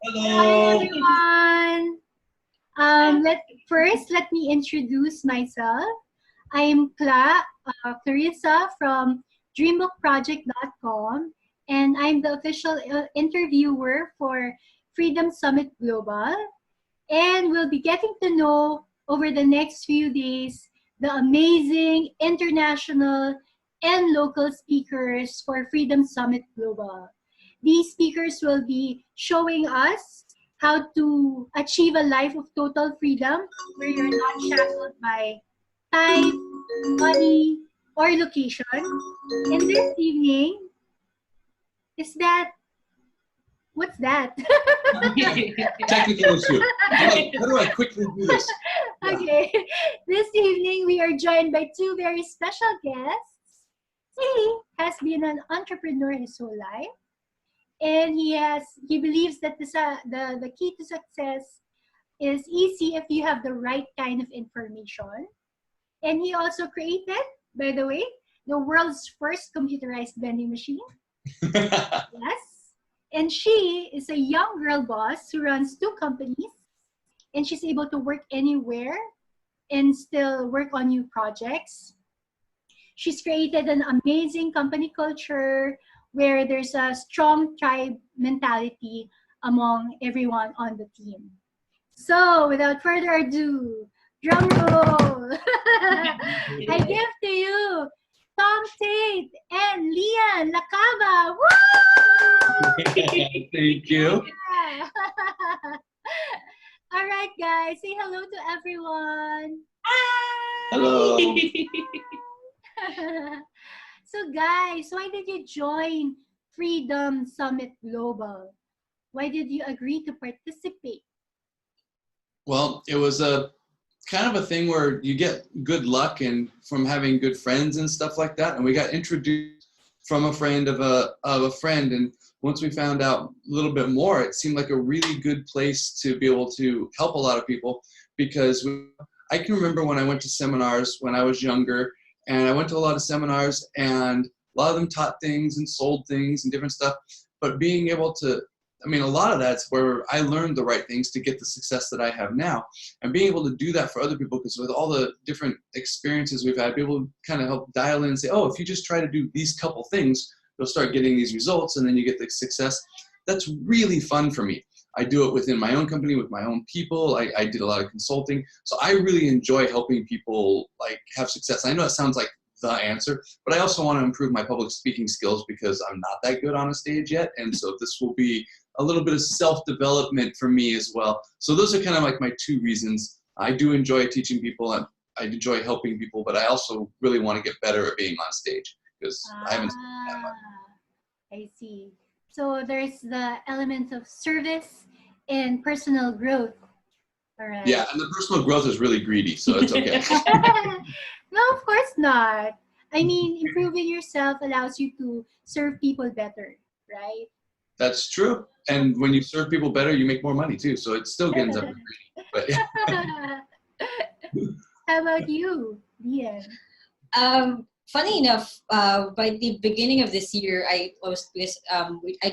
Hi Hello. everyone. Let me introduce myself. I'm Clarissa from dreambookproject.com, and I'm the official interviewer for Freedom Summit Global. And we'll be getting to know over the next few days the amazing international and local speakers for Freedom Summit Global. These speakers will be showing us how to achieve a life of total freedom where you're not shackled by time, money, or location. And this evening, is that, what's that? Technical issue. How do I quickly do this? Yeah. Okay, this evening we are joined by two very special guests. He has been an entrepreneur his whole life, and he believes that the key to success is easy if you have the right kind of information. And he also created, by the way, the world's first computerized vending machine. Yes. And she is a young girl boss who runs two companies, and she's able to work anywhere and still work on new projects. She's created an amazing company culture where there's a strong tribe mentality among everyone on the team. So, without further ado, drum roll! I give to you Tom Tate and Le-an Lacaba. Woo! Thank you. Yeah. All right, guys, say hello to everyone. Hello. So, guys, why did you join Freedom Summit Global? Why did you agree to participate? Well, it was a kind of a thing where you get good luck and from having good friends and stuff like that. And we got introduced from a friend of a friend. And once we found out a little bit more, it seemed like a really good place to be able to help a lot of people because I can remember when I went to seminars when I was younger, and I went to a lot of seminars and a lot of them taught things and sold things and different stuff. But being able to, I mean, a lot of that's where I learned the right things to get the success that I have now. And being able to do that for other people, because with all the different experiences we've had, people kind of help dial in and say, oh, if you just try to do these couple things, you'll start getting these results and then you get the success. That's really fun for me. I do it within my own company with my own people. I did a lot of consulting. So I really enjoy helping people like have success. I know it sounds like the answer, but I also want to improve my public speaking skills because I'm not that good on a stage yet. And so this will be a little bit of self-development for me as well. So those are kind of like my two reasons. I do enjoy teaching people. I enjoy helping people, but I also really want to get better at being on stage because I haven't done that much. I see. So there's the element of service and personal growth. All right. Yeah, and the personal growth is really greedy, so it's okay. No, of course not. I mean, improving yourself allows you to serve people better, right? That's true. And when you serve people better, you make more money too. So it still ends up greedy. But yeah. How about you, Le-an? Funny enough, by the beginning of this year, I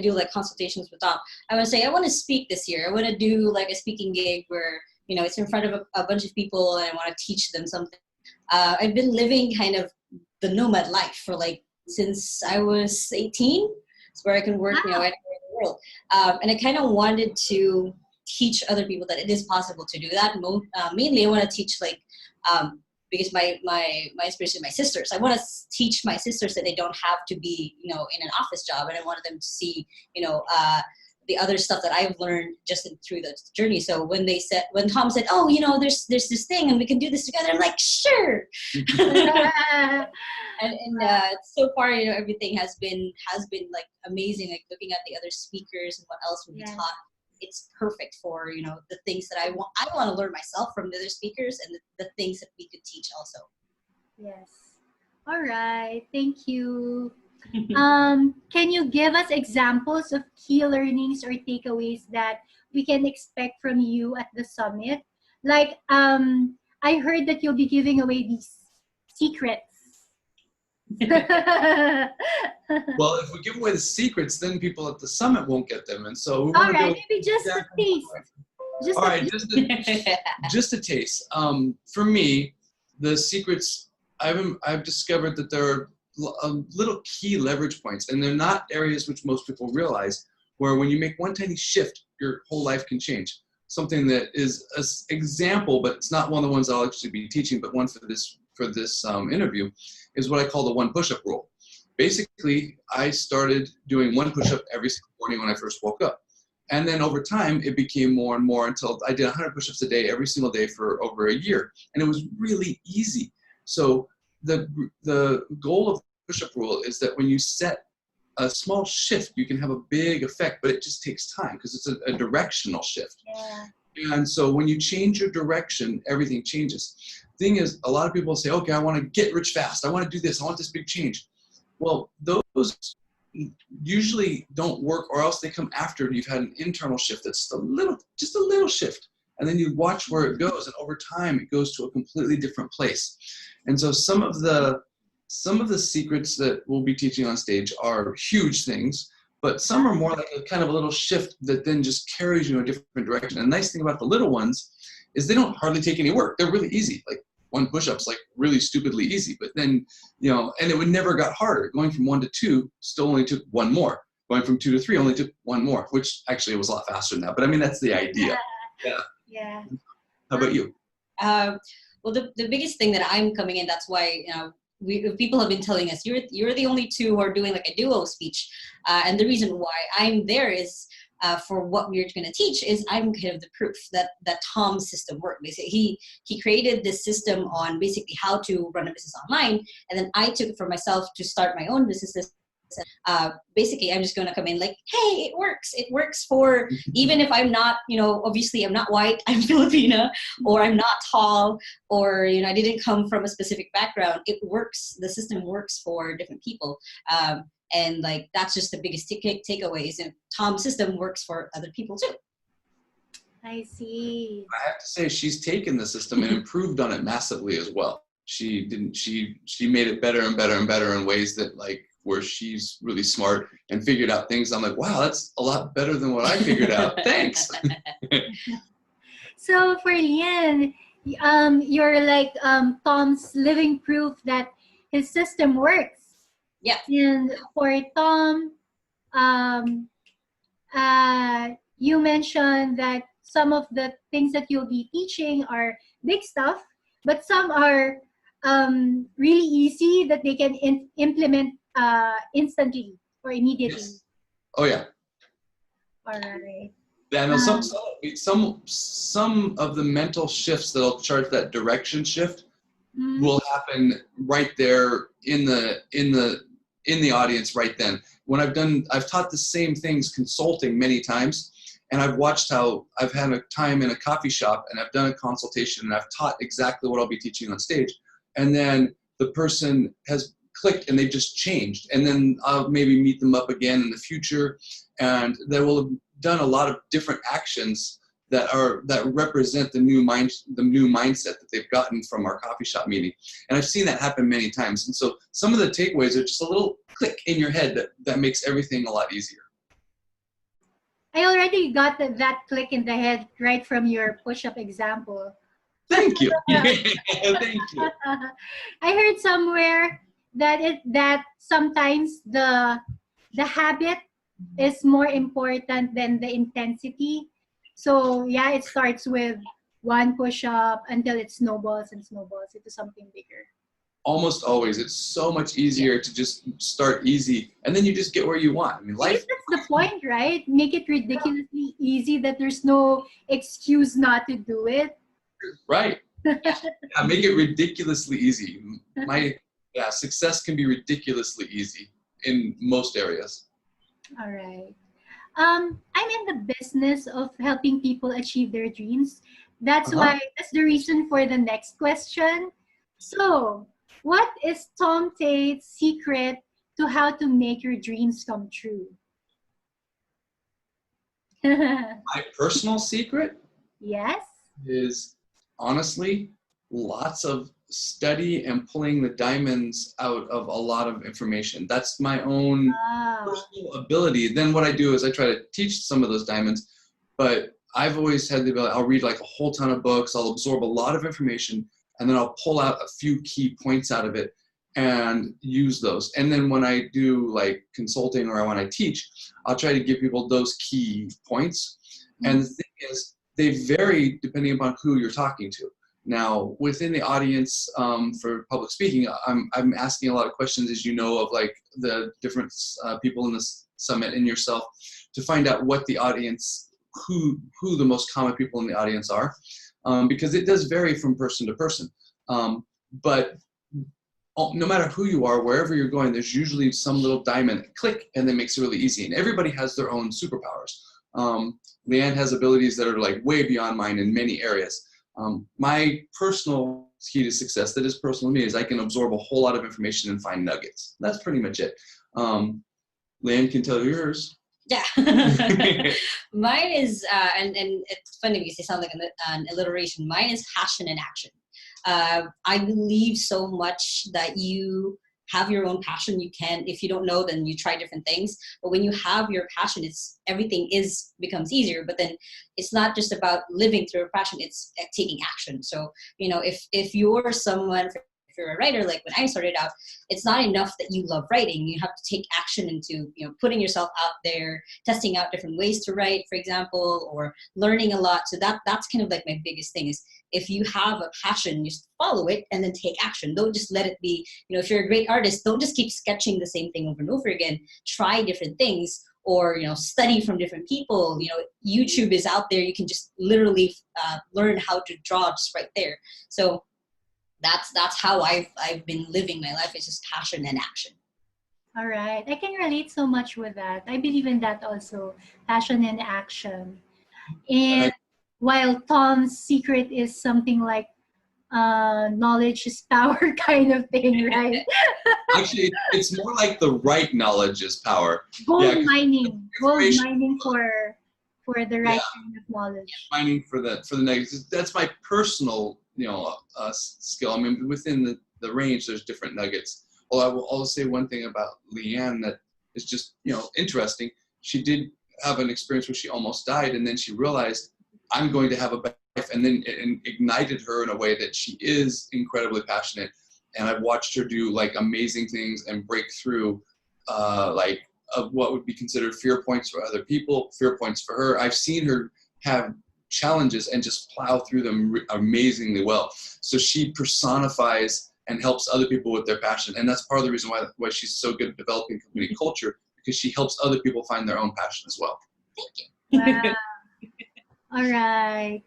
do like consultations with Tom. I want to say I want to speak this year. I want to do like a speaking gig where it's in front of a bunch of people, and I want to teach them something. I've been living kind of the nomad life for like since I was 18. It's where I can work, anywhere in the world, and I kind of wanted to teach other people that it is possible to do that. Mainly, I want to teach like. Because my inspiration is my sisters. I want to teach my sisters that they don't have to be, in an office job, and I wanted them to see, the other stuff that I've learned just through the journey. So when Tom said, oh, there's this thing and we can do this together, I'm like, sure. and so far, everything has been like amazing. Like looking at the other speakers and what else will be taught. It's perfect for the things that I want to learn myself from the other speakers and the things that we could teach also. Yes. All right. Thank you. Can you give us examples of key learnings or takeaways that we can expect from you at the summit? Like, I heard that you'll be giving away these secrets. Well, if we give away the secrets, then people at the summit won't get them. And so we All want to right, go. maybe just a taste. Just All a right, taste. just a taste. For me, the secrets I've discovered that there are little key leverage points, and they're not areas which most people realize. Where when you make one tiny shift, your whole life can change. Something that is an example, but it's not one of the ones I'll actually be teaching, but one for this interview, is what I call the one push-up rule. Basically, I started doing one push-up every single morning when I first woke up. And then over time, it became more and more until I did 100 push-ups a day, every single day for over a year. And it was really easy. So the goal of the push-up rule is that when you set a small shift, you can have a big effect, but it just takes time because it's a directional shift. Yeah. And so when you change your direction, everything changes. Thing is, a lot of people say, okay, I want to get rich fast. I want to do this. I want this big change. Well, those usually don't work, or else they come after you've had an internal shift that's just a little shift. And then you watch where it goes, and over time it goes to a completely different place. And so some of the secrets that we'll be teaching on stage are huge things, but some are more like a kind of a little shift that then just carries you in a different direction. And the nice thing about the little ones is they don't hardly take any work. They're really easy. Like one push-up's like really stupidly easy, but then, and it would never got harder. Going from 1 to 2 still only took one more. Going from 2 to 3 only took one more, which actually it was a lot faster than that. But I mean, that's the idea. Yeah. How about you? Well, the biggest thing that I'm coming in, that's why, people have been telling us, you're the only two who are doing like a duo speech. And the reason why I'm there is, for what we're going to teach is I'm kind of the proof that Tom's system worked. Basically, he created this system on basically how to run a business online, and then I took it for myself to start my own business. Basically, I'm just going to come in like, hey, it works. It works for, even if I'm not, obviously I'm not white, I'm Filipina, or I'm not tall, or, I didn't come from a specific background. It works. The system works for different people. And like, that's just the biggest takeaways. And Tom's system works for other people too. I see. I have to say, she's taken the system and improved on it massively as well. She made it better and better and better in ways that, like, where she's really smart and figured out things. I'm like, wow, that's a lot better than what I figured out. Thanks. So for Le-an, you're like Tom's living proof that his system works. Yeah. And for Tom, you mentioned that some of the things that you'll be teaching are big stuff, but some are really easy that they can implement instantly or immediately. Yes. Oh yeah. All right. Yeah, no, some of the mental shifts that'll chart that direction shift will happen right there in the audience right then. When I've taught the same things consulting many times, and I've watched how I've had a time in a coffee shop and I've done a consultation and I've taught exactly what I'll be teaching on stage, and then the person has clicked and they've just changed, and then I'll maybe meet them up again in the future, and they will have done a lot of different actions that represent the new mindset that they've gotten from our coffee shop meeting. And I've seen that happen many times. And so some of the takeaways are just a little click in your head that makes everything a lot easier. I already got that click in the head right from your push-up example. Thank you. Thank you. I heard somewhere that sometimes the habit is more important than the intensity. So yeah, it starts with one push-up until it snowballs and snowballs into something bigger. Almost always. It's so much easier to just start easy, and then you just get where you want. I mean, life. That's the point, right? Make it ridiculously easy that there's no excuse not to do it. Right. Yeah, make it ridiculously easy. Success can be ridiculously easy in most areas. All right. I'm in the business of helping people achieve their dreams. That's the reason for the next question. So, what is Tom Tate's secret to how to make your dreams come true? My personal secret? Yes. Is honestly lots of study and pulling the diamonds out of a lot of information. That's my own personal ability. Then what I do is I try to teach some of those diamonds, but I've always had the ability, I'll read like a whole ton of books, I'll absorb a lot of information, and then I'll pull out a few key points out of it and use those. And then when I do like consulting or when I teach, I'll try to give people those key points. And the thing is, they vary depending upon who you're talking to. Now, within the audience for public speaking, I'm asking a lot of questions, as you know, of like the different people in this summit and yourself, to find out what the audience, who the most common people in the audience are, because it does vary from person to person. But no matter who you are, wherever you're going, there's usually some little diamond click, and that makes it really easy. And everybody has their own superpowers. Le-an has abilities that are like way beyond mine in many areas. My personal key to success that is personal to me is I can absorb a whole lot of information and find nuggets. That's pretty much it. Le-an can tell yours. Yeah. Mine is, and it's funny because they sound like an alliteration. Mine is passion and action. I believe so much that you have your own passion. You can, if you don't know, then you try different things. But when you have your passion, everything becomes easier. But then it's not just about living through a passion, it's taking action. So, you know, if you're someone, if you're a writer, like when I started out, it's not enough that you love writing. You have to take action into, you know, putting yourself out there, testing out different ways to write, for example, or learning a lot. So that's kind of like my biggest thing is, if you have a passion, you just follow it and then take action. Don't just let it be, you know, if you're a great artist, don't just keep sketching the same thing over and over again. Try different things, or, you know, study from different people. You know, YouTube is out there. You can just literally learn how to draw just right there. So that's how I've been living my life. It's just passion and action. All right. I can relate so much with that. I believe in that also, passion and action. And while Tom's secret is something like knowledge is power kind of thing, right? Actually, it's more like the right knowledge is power. Gold mining for the right kind of knowledge. Mining for the negatives. That's my personal, you know, skill. I mean, within the range, there's different nuggets. Well, I will also say one thing about Le-an that is just, you know, interesting. She did have an experience where she almost died, and then she realized, I'm going to have a better life, and then it ignited her in a way that she is incredibly passionate. And I've watched her do like amazing things and break through like what would be considered fear points for other people, fear points for her. I've seen her have challenges and just plow through them amazingly well. So she personifies and helps other people with their passion. And that's part of the reason why she's so good at developing community culture, because she helps other people find their own passion as well. Thank you. Wow. All right.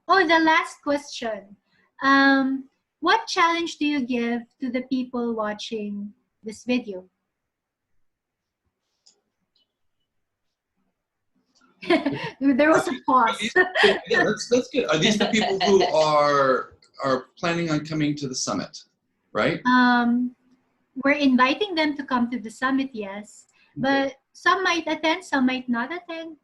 The last question. What challenge do you give to the people watching this video? There was a pause. Yeah, that's good. Are these the people who are planning on coming to the summit, right? We're inviting them to come to the summit, yes. But some might attend, some might not attend.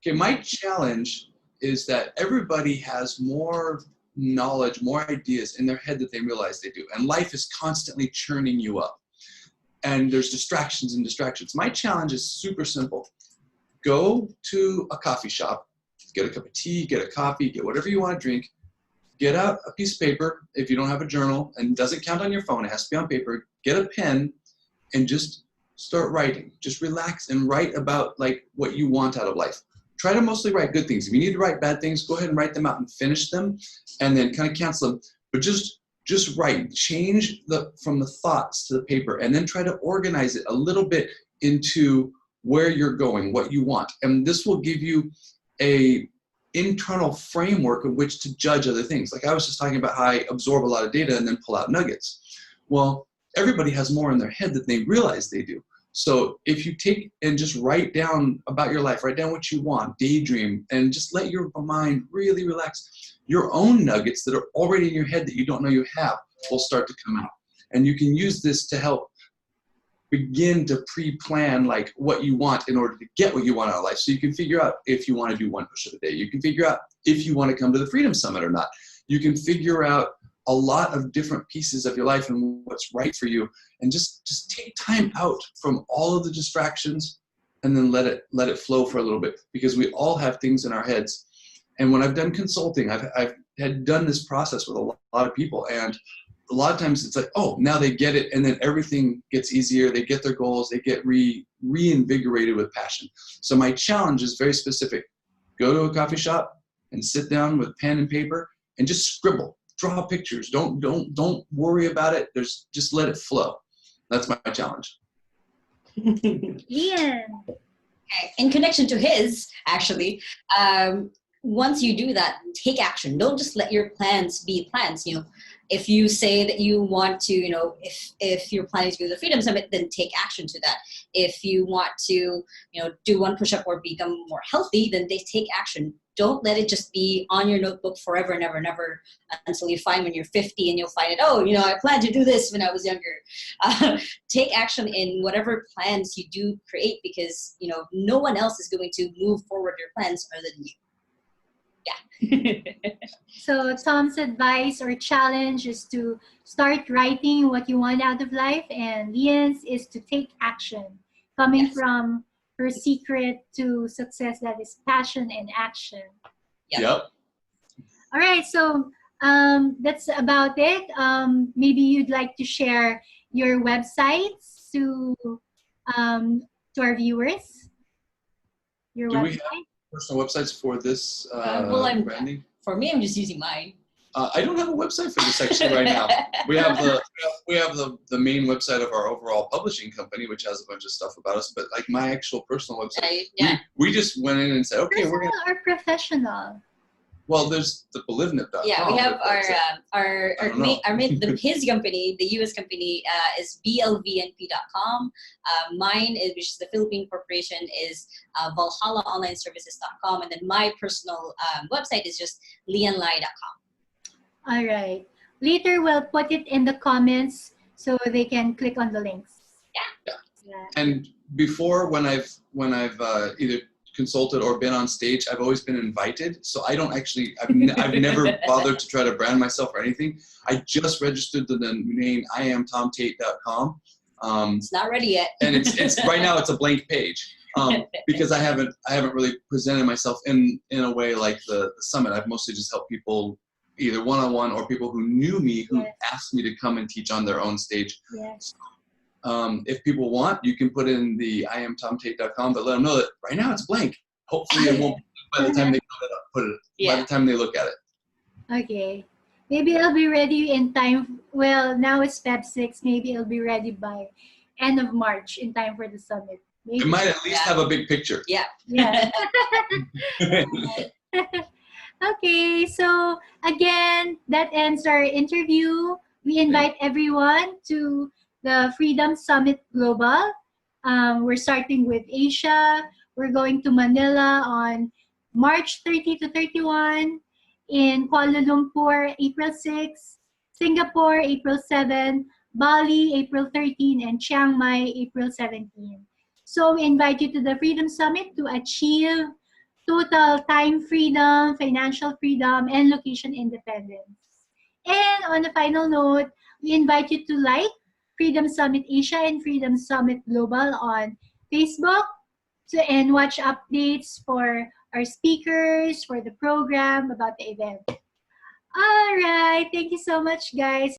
Okay, my challenge is that everybody has more knowledge, more ideas in their head that they realize they do. And life is constantly churning you up. And there's distractions and distractions. My challenge is super simple. Go to a coffee shop, get a cup of tea, get a coffee, get whatever you want to drink, get out a piece of paper if you don't have a journal, and it doesn't count on your phone, it has to be on paper, get a pen, and just start writing. Just relax and write about like what you want out of life. Try to mostly write good things. If you need to write bad things, go ahead and write them out and finish them, and then kind of cancel them. But just write. Change from the thoughts to the paper, and then try to organize it a little bit into where you're going, what you want. And this will give you a internal framework of which to judge other things. Like I was just talking about how I absorb a lot of data and then pull out nuggets. Well, everybody has more in their head than they realize they do. So if you take and just write down about your life, write down what you want, daydream, and just let your mind really relax, your own nuggets that are already in your head that you don't know you have will start to come out. And you can use this to help begin to pre-plan like what you want in order to get what you want out of life. So you can figure out if you want to do 1 push-up a day. You can figure out if you want to come to the Freedom Summit or not. You can figure out a lot of different pieces of your life and what's right for you, and just take time out from all of the distractions and then let it flow for a little bit, because we all have things in our heads. And when I've done consulting, I've had done this process with a lot of people, and a lot of times it's like, oh, now they get it, and then everything gets easier. They get their goals. They get reinvigorated with passion. So my challenge is very specific. Go to a coffee shop and sit down with pen and paper and just scribble, draw pictures. Don't worry about it. Just let it flow. That's my challenge. Le-an. Okay. In connection to his, actually, once you do that, take action. Don't just let your plans be plans. If you say that you want to, if you're planning to go to the Freedom Summit, then take action to that. If you want to, do 1 push-up or become more healthy, then they take action. Don't let it just be on your notebook forever and ever and ever until you find when you're 50 and you'll find it, I planned to do this when I was younger. Take action in whatever plans you do create, because, no one else is going to move forward your plans other than you. Yeah. So Tom's advice or challenge is to start writing what you want out of life, and Le-an's is to take action. Coming Yes. from her secret to success, that is passion and action. Yep. All right, so that's about it. Maybe you'd like to share your websites to our viewers. Your Do we website. have personal websites for this branding? For me, I'm just using mine. I don't have a website for this actually right now. We have the main website of our overall publishing company, which has a bunch of stuff about us. But like my actual personal website, we just went in and said, okay, Personal we're gonna. or professional? Well, there's the belivnit.com. Yeah, we have his company, the U.S. company, is blvnp.com. Mine, which is the Philippine corporation, is valhallaonlineservices.com, and then my personal website is just leanlai.com. All right. Later, we'll put it in the comments so they can click on the links. Yeah. And before, when I've either consulted or been on stage, I've always been invited. So I don't actually, I've never bothered to try to brand myself or anything. I just registered the domain iamtomtate.com. It's not ready yet. And it's right now it's a blank page. Because I haven't really presented myself in a way like the summit. I've mostly just helped people either one-on-one or people who knew me who asked me to come and teach on their own stage. Yes. If people want, you can put in the iamtomtate.com, but let them know that right now it's blank. Hopefully it won't by the time they by the time they look at it. Okay. Maybe it'll be ready in time. Well, now it's Feb 6. Maybe it'll be ready by end of March in time for the summit. Maybe. It might at least have a big picture. Yeah. Yeah. Okay, so again, that ends our interview. We invite everyone to the Freedom Summit Global. We're starting with Asia. We're going to Manila on March 30 to 31, in Kuala Lumpur, April 6, Singapore, April 7, Bali, April 13, and Chiang Mai, April 17. So we invite you to the Freedom Summit to achieve total time freedom, financial freedom, and location independence. And on a final note, we invite you to like Freedom Summit Asia and Freedom Summit Global on Facebook and watch updates for our speakers, for the program, about the event. All right. Thank you so much, guys.